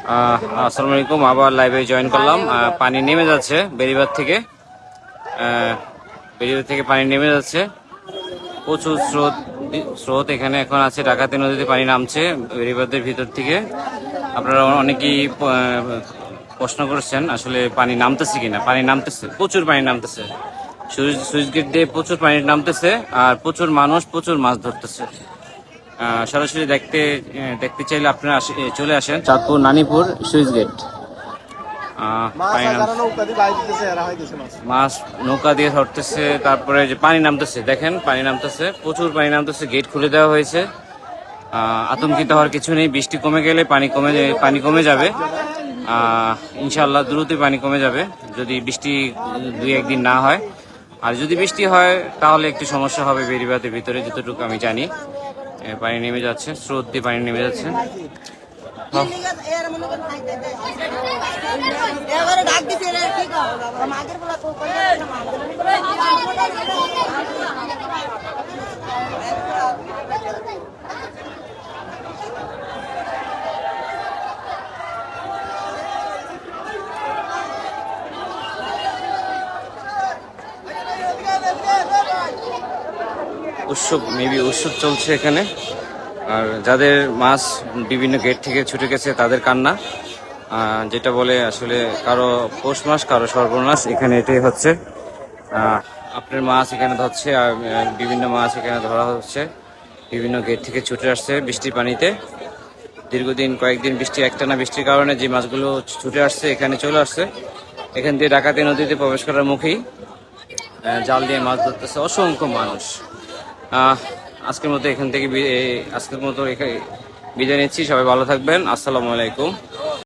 আসসালামু আলাইকুম। আবার লাইভে জয়েন করলাম। পানি নেমে যাচ্ছে বেড়িবাঁধ থেকে। বেড়িবাঁধ থেকে পানি নেমে যাচ্ছে, প্রচুর স্রোত এখানে এখন আছে। ডাকাতি নদীতে পানি নামছে বেড়িবাঁধের ভিতর থেকে। আপনারা অনেকেই প্রশ্ন করছেন আসলে পানি নামতেছে কিনা। পানি নামতেছে, প্রচুর পানি নামতেছে। সুইচ গেট দিয়ে প্রচুর পানি নামতেছে, আর প্রচুর মানুষ প্রচুর মাছ ধরতেছে। সরাসরি দেখতে চাইলে আপনারা চলে আসেন চাঁদপুর নানিপুর সুইচ গেট। মাছ নৌকা দিয়ে ধরতেছে, তারপরে যে পানি নামতেছে, দেখেন পানি নামতেছে, প্রচুর পানি নামতেছে। গেট খুলে দেওয়া হয়েছে। আতঙ্কিত হওয়ার কিছু নেই। বৃষ্টি কমে গেলে পানি কমে যাবে। ইনশাআল্লাহ দ্রুতই পানি কমে যাবে, যদি বৃষ্টি 2-1 দিন না হয়। আর যদি বৃষ্টি হয় তাহলে একটু সমস্যা হবে বেড়িবাঁধের ভিতরে, যতটুকু আমি জানি। পানি নেমে যাচ্ছে, স্রোত দিয়ে পানি নেমে যাচ্ছে। উৎসব চলছে এখানে। আর যাদের মাছ বিভিন্ন গেট থেকে ছুটে গেছে তাদের কান্না, যেটা বলে আসলে কারো পৌষ মাস কারো সর্বনাশ, এখানে এটাই হচ্ছে। আপনার মাছ এখানে ধরছে, আর বিভিন্ন মাছ এখানে ধরা হচ্ছে। বিভিন্ন গেট থেকে ছুটে আসছে বৃষ্টির পানিতে। দীর্ঘদিন কয়েকদিন একটানা বৃষ্টির কারণে যে মাছগুলো ছুটে আসছে এখানে চলে আসছে। এখান দিয়ে ডাকাতি নদীতে প্রবেশ করার মুখেই জাল দিয়ে মাছ ধরতেছে অসংখ্য মানুষ। আজকের মতো বিদায় নিচ্ছি। সবাই ভালো থাকবেন। আসসালামু আলাইকুম।